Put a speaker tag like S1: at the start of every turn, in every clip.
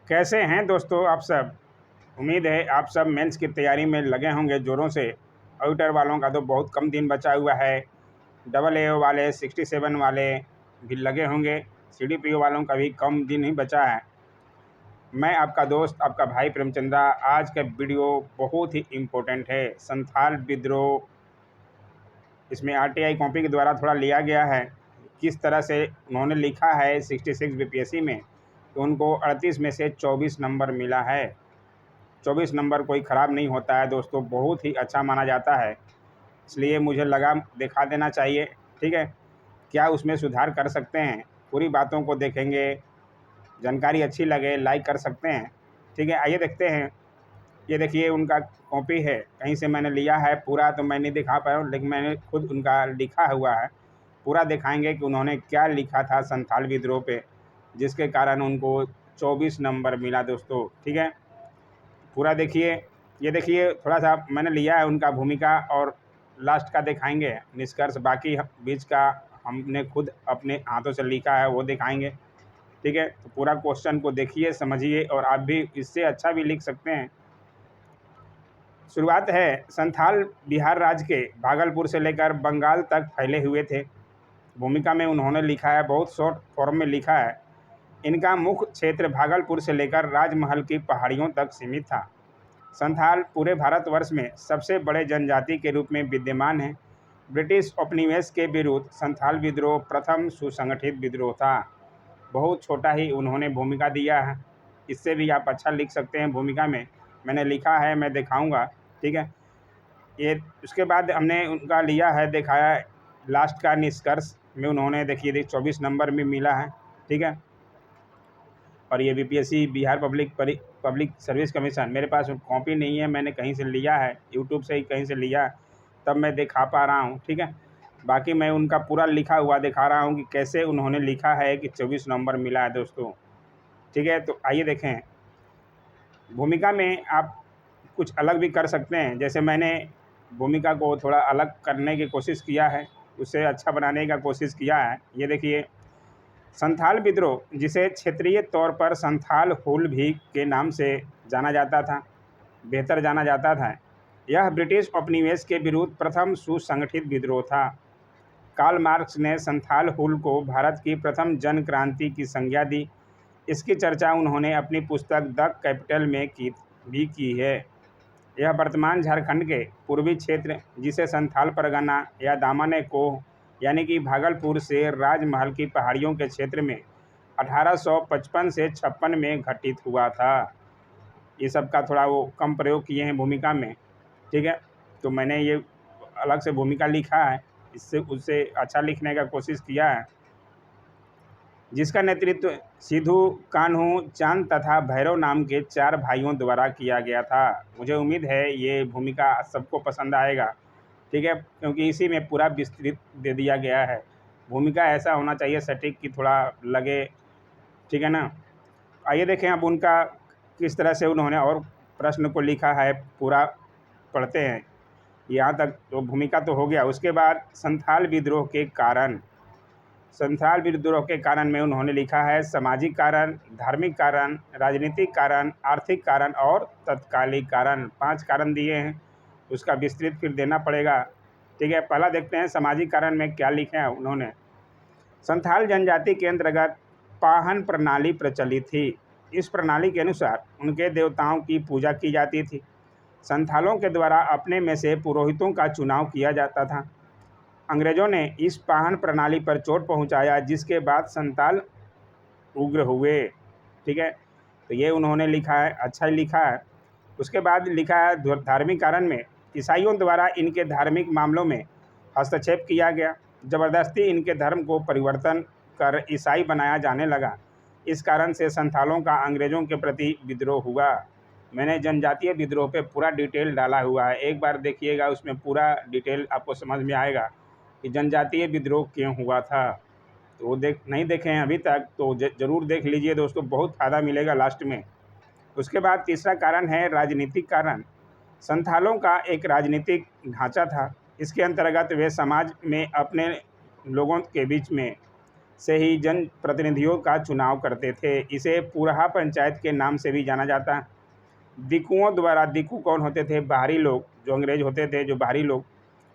S1: कैसे हैं दोस्तों आप सब। उम्मीद है आप सब मेंस की तैयारी में लगे होंगे ज़ोरों से। ऑडिटर वालों का तो बहुत कम दिन बचा हुआ है। डबल ए वाले 67 वाले भी लगे होंगे। CDPO वालों का भी कम दिन ही बचा है। मैं आपका दोस्त आपका भाई प्रेमचंद्रा। आज का वीडियो बहुत ही इम्पोर्टेंट है। संथाल विद्रोह, इसमें RTI कॉपी के द्वारा थोड़ा लिया गया है। किस तरह से उन्होंने लिखा है 66 BPSC में, तो उनको 38 में से 24 नंबर मिला है। 24 नंबर कोई ख़राब नहीं होता है दोस्तों, बहुत ही अच्छा माना जाता है। इसलिए मुझे लगा दिखा देना चाहिए। ठीक है, क्या उसमें सुधार कर सकते हैं, पूरी बातों को देखेंगे। जानकारी अच्छी लगे लाइक कर सकते हैं। ठीक है, आइए देखते हैं। ये देखिए उनका कॉपी है, कहीं से मैंने लिया है। पूरा तो मैं नहीं दिखा पाया हूँ, लेकिन मैंने खुद उनका लिखा हुआ है। पूरा दिखाएंगे कि उन्होंने क्या लिखा था संथाल विद्रोह पे, जिसके कारण उनको 24 नंबर मिला दोस्तों। ठीक है, पूरा देखिए। ये देखिए थोड़ा सा मैंने लिया है उनका भूमिका, और लास्ट का दिखाएंगे निष्कर्ष। बाकी बीच का हमने खुद अपने हाथों से लिखा है, वो दिखाएंगे। ठीक है, तो पूरा क्वेश्चन को देखिए, समझिए, और आप भी इससे अच्छा भी लिख सकते हैं। शुरुआत है, संथाल बिहार राज्य के भागलपुर से लेकर बंगाल तक फैले हुए थे। भूमिका में उन्होंने लिखा है, बहुत शॉर्ट फॉर्म में लिखा है। इनका मुख्य क्षेत्र भागलपुर से लेकर राजमहल की पहाड़ियों तक सीमित था। संथाल पूरे भारतवर्ष में सबसे बड़े जनजाति के रूप में विद्यमान है। ब्रिटिश उपनिवेश के विरुद्ध संथाल विद्रोह प्रथम सुसंगठित विद्रोह था। बहुत छोटा ही उन्होंने भूमिका दिया है, इससे भी आप अच्छा लिख सकते हैं। भूमिका में मैंने लिखा है, मैं दिखाऊंगा। ठीक है, ये उसके बाद हमने उनका लिया है, दिखाया है। लास्ट का निष्कर्ष में उन्होंने देखिए 24 नंबर में मिला है। ठीक है, और ये BPSC Bihar public service commission, मेरे पास कॉपी नहीं है, मैंने कहीं से लिया है, यूट्यूब से ही कहीं से लिया, तब मैं दिखा पा रहा हूँ। ठीक है, बाकी मैं उनका पूरा लिखा हुआ दिखा रहा हूँ कि कैसे उन्होंने लिखा है कि 24 नंबर मिला है दोस्तों। ठीक है, तो आइए देखें। भूमिका में आप कुछ अलग भी कर सकते हैं, जैसे मैंने भूमिका को थोड़ा अलग करने की कोशिश किया है, उसे अच्छा बनाने का कोशिश किया है। ये देखिए, संथाल विद्रोह, जिसे क्षेत्रीय तौर पर संथाल हुल भी के नाम से जाना जाता था, बेहतर जाना जाता था, यह ब्रिटिश उपनिवेश के विरुद्ध प्रथम सुसंगठित विद्रोह था। कार्ल मार्क्स ने संथाल हुल को भारत की प्रथम जन क्रांति की संज्ञा दी। इसकी चर्चा उन्होंने अपनी पुस्तक द कैपिटल में की है। यह वर्तमान झारखंड के पूर्वी क्षेत्र, जिसे संथाल परगना या दामन कोह यानी कि भागलपुर से राजमहल की पहाड़ियों के क्षेत्र में 1855 से 56 में घटित हुआ था। ये सब का थोड़ा वो कम प्रयोग किए हैं भूमिका में। ठीक है, तो मैंने ये अलग से भूमिका लिखा है, इससे उससे अच्छा लिखने का कोशिश किया है। जिसका नेतृत्व सिद्धू, कान्हू, चांद तथा भैरव नाम के 4 भाइयों द्वारा किया गया था। मुझे उम्मीद है ये भूमिका सबको पसंद आएगा। ठीक है, क्योंकि इसी में पूरा विस्तृत दे दिया गया है। भूमिका ऐसा होना चाहिए सटीक कि थोड़ा लगे। ठीक है ना, आइए देखें अब उनका किस तरह से उन्होंने और प्रश्न को लिखा है, पूरा पढ़ते हैं। यहाँ तक तो भूमिका तो हो गया। उसके बाद संथाल विद्रोह के कारण। संथाल विद्रोह के कारण में उन्होंने लिखा है, सामाजिक कारण, धार्मिक कारण, राजनीतिक कारण, आर्थिक कारण और तत्कालिक कारण। 5 कारण दिए हैं, उसका विस्तृत फिर देना पड़ेगा। ठीक है, पहला देखते हैं सामाजिक कारण में क्या लिखे हैं उन्होंने। संथाल जनजाति के अंतर्गत पाहन प्रणाली प्रचलित थी। इस प्रणाली के अनुसार उनके देवताओं की पूजा की जाती थी। संथालों के द्वारा अपने में से पुरोहितों का चुनाव किया जाता था। अंग्रेजों ने इस पाहन प्रणाली पर चोट पहुंचाया, जिसके बाद संथाल उग्र हुए। ठीक है, तो ये उन्होंने लिखा है, अच्छा ही लिखा है। उसके बाद लिखा है धार्मिक कारण में, ईसाइयों द्वारा इनके धार्मिक मामलों में हस्तक्षेप किया गया। ज़बरदस्ती इनके धर्म को परिवर्तन कर ईसाई बनाया जाने लगा। इस कारण से संथालों का अंग्रेज़ों के प्रति विद्रोह हुआ। मैंने जनजातीय विद्रोह पे पूरा डिटेल डाला हुआ है, एक बार देखिएगा, उसमें पूरा डिटेल आपको समझ में आएगा कि जनजातीय विद्रोह क्यों हुआ था। तो वो नहीं देखे हैं अभी तक तो ज़रूर देख लीजिए दोस्तों, बहुत फ़ायदा मिलेगा लास्ट में। उसके बाद तीसरा कारण है राजनीतिक कारण। संथालों का एक राजनीतिक ढांचा था। इसके अंतर्गत वे समाज में अपने लोगों के बीच में से ही जन प्रतिनिधियों का चुनाव करते थे। इसे पुरहा पंचायत के नाम से भी जाना जाता है। दिकुओं द्वारा, दिकु कौन होते थे? बाहरी लोग, जो अंग्रेज होते थे, जो बाहरी लोग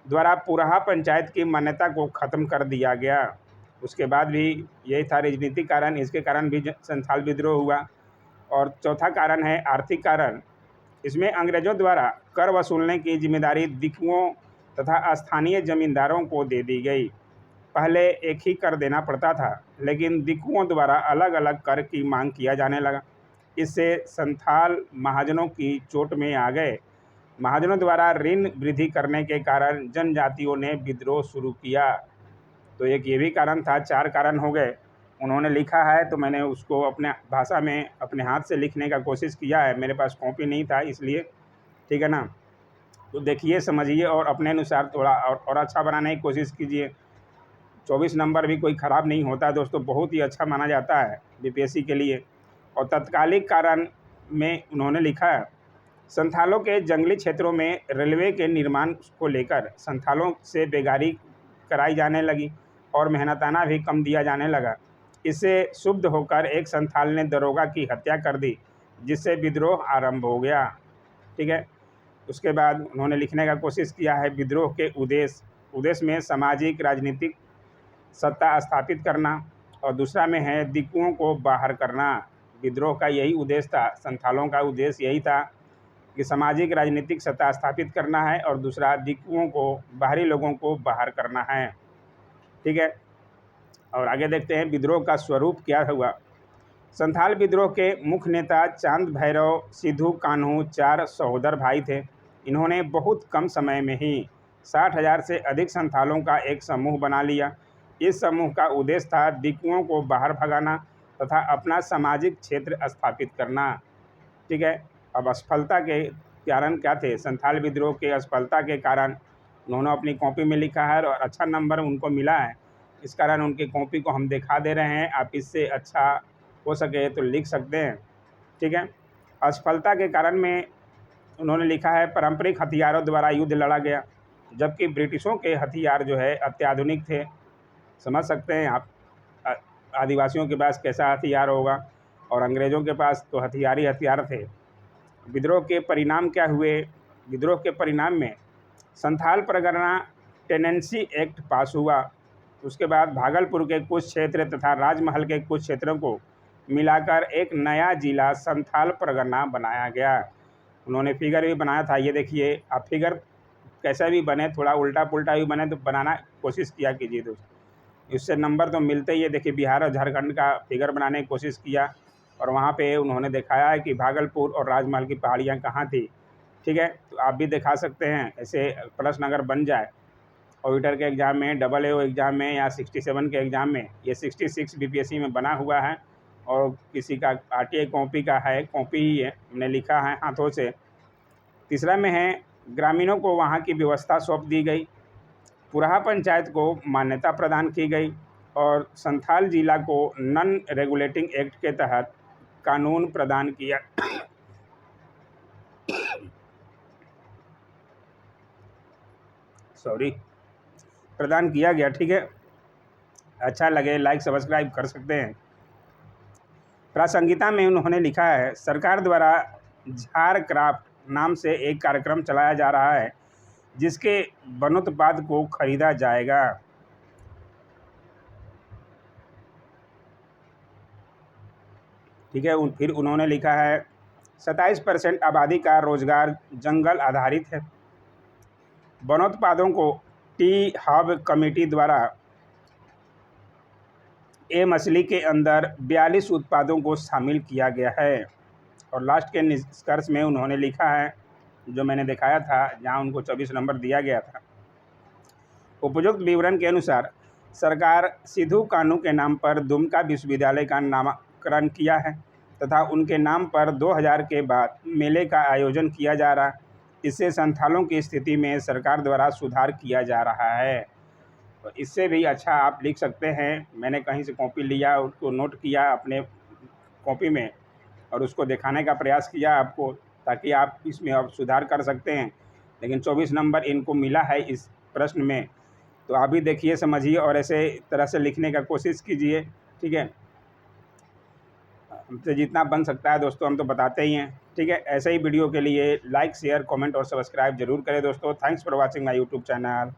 S1: द्वारा पुरहा पंचायत की मान्यता को ख़त्म कर दिया गया। उसके बाद भी यही था राजनीतिक कारण, इसके कारण भी संथाल विद्रोह हुआ। और चौथा कारण है आर्थिक कारण। इसमें अंग्रेजों द्वारा कर वसूलने की जिम्मेदारी दिकुओं तथा स्थानीय जमींदारों को दे दी गई। पहले एक ही कर देना पड़ता था, लेकिन दिकुओं द्वारा अलग अलग कर की मांग किया जाने लगा। इससे संथाल महाजनों की चोट में आ गए। महाजनों द्वारा ऋण वृद्धि करने के कारण जनजातियों ने विद्रोह शुरू किया। तो एक ये भी कारण था, 4 कारण हो गए। उन्होंने लिखा है तो मैंने उसको अपने भाषा में अपने हाथ से लिखने का कोशिश किया है। मेरे पास कॉपी नहीं था इसलिए, ठीक है ना। तो देखिए, समझिए और अपने अनुसार थोड़ा और अच्छा बनाने की कोशिश कीजिए। 24 नंबर भी कोई ख़राब नहीं होता दोस्तों, बहुत ही अच्छा माना जाता है बीपीएससी के लिए। और तत्कालिक कारण में उन्होंने लिखा है, संथालों के जंगली क्षेत्रों में रेलवे के निर्माण को लेकर संथालों से बेगारी कराई जाने लगी और मेहनताना भी कम दिया जाने लगा। इससे क्षुब्ध होकर एक संथाल ने दरोगा की हत्या कर दी, जिससे विद्रोह आरंभ हो गया। ठीक है। उसके बाद उन्होंने लिखने का कोशिश किया है विद्रोह के उद्देश्य में सामाजिक राजनीतिक सत्ता स्थापित करना, और दूसरा में है दिकुओं को बाहर करना। विद्रोह का यही उद्देश्य था, संथालों का उद्देश्य यही था कि सामाजिक राजनीतिक सत्ता स्थापित करना है, और दूसरा दिकुओं को, बाहरी लोगों को बाहर करना है। ठीक है। और आगे देखते हैं विद्रोह का स्वरूप क्या हुआ। संथाल विद्रोह के मुख्य नेता चांद भैरव, सिद्धू कान्हू 4 सहोदर भाई थे। इन्होंने बहुत कम समय में ही 60,000 से अधिक संथालों का एक समूह बना लिया। इस समूह का उद्देश्य था दिकुओं को बाहर भगाना तथा अपना सामाजिक क्षेत्र स्थापित करना। ठीक है। अब असफलता के कारण क्या थे? संथाल विद्रोह के असफलता के कारण उन्होंने अपनी कॉपी में लिखा है और अच्छा नंबर उनको मिला है। इस कारण उनकी कॉपी को हम दिखा दे रहे हैं, आप इससे अच्छा हो सके तो लिख सकते हैं। ठीक है। असफलता के कारण में उन्होंने लिखा है पारंपरिक हथियारों द्वारा युद्ध लड़ा गया, जबकि ब्रिटिशों के हथियार जो है अत्याधुनिक थे। समझ सकते हैं आप, आदिवासियों के पास कैसा हथियार होगा, और अंग्रेज़ों के पास तो हथियार ही हथियार थे। विद्रोह के परिणाम क्या हुए? विद्रोह के परिणाम में संथाल परगना टेनेंसी एक्ट पास हुआ। उसके बाद भागलपुर के कुछ क्षेत्र तथा राजमहल के कुछ क्षेत्रों को मिलाकर एक नया जिला संथाल परगना बनाया गया। उन्होंने फिगर भी बनाया था, ये देखिए। आप फिगर कैसा भी बने, थोड़ा उल्टा पुल्टा भी बने तो बनाना कोशिश किया कीजिए दोस्तों, इससे नंबर तो मिलते ही है। देखिए, बिहार और झारखंड का फिगर बनाने की कोशिश किया, और वहाँ पे उन्होंने दिखाया है कि भागलपुर और राजमहल की पहाड़ियाँ कहाँ थी। ठीक है। तो आप भी दिखा सकते हैं। ऐसे प्रश्न अगर बन जाए ऑडिटर के एग्ज़ाम में, AAO एग्ज़ाम में, या 67 के एग्ज़ाम में, ये 66 बीपीएससी में बना हुआ है, और किसी का आरटीआई कॉपी का है, कॉपी ही है, हमने लिखा है हाथों से। तीसरा में है ग्रामीणों को वहाँ की व्यवस्था सौंप दी गई, पुरहा पंचायत को मान्यता प्रदान की गई, और संथाल जिला को नॉन रेगुलेटिंग एक्ट के तहत कानून प्रदान किया प्रदान किया गया। ठीक है। अच्छा लगे लाइक सब्सक्राइब कर सकते हैं। प्रासंगिकता में उन्होंने लिखा है, सरकार द्वारा झारक्राफ्ट नाम से एक कार्यक्रम चलाया जा रहा है, जिसके वनोत्पाद को खरीदा जाएगा। ठीक है। फिर उन्होंने लिखा है 27% आबादी का रोजगार जंगल आधारित है। वनोत्पादों को टी हब कमेटी द्वारा ए मछली के अंदर 42 उत्पादों को शामिल किया गया है। और लास्ट के निष्कर्ष में उन्होंने लिखा है, जो मैंने दिखाया था, जहां उनको 24 नंबर दिया गया था, उपयुक्त विवरण के अनुसार सरकार सिद्धू कान्हू के नाम पर दुमका विश्वविद्यालय का नामकरण किया है तथा उनके नाम पर 2000 के बाद मेले का आयोजन किया जा रहा है। इससे संथालों की स्थिति में सरकार द्वारा सुधार किया जा रहा है। तो इससे भी अच्छा आप लिख सकते हैं। मैंने कहीं से कॉपी लिया, उसको नोट किया अपने कॉपी में, और उसको दिखाने का प्रयास किया आपको, ताकि आप इसमें अब सुधार कर सकते हैं। लेकिन 24 नंबर इनको मिला है इस प्रश्न में। तो आप भी देखिए, समझिए और ऐसे तरह से लिखने का कोशिश कीजिए, ठीक है। हमसे जितना बन सकता है दोस्तों हम तो बताते ही हैं, ठीक है। ऐसे ही वीडियो के लिए लाइक, शेयर, कमेंट और सब्सक्राइब जरूर करें दोस्तों। Thanks for watching my YouTube channel.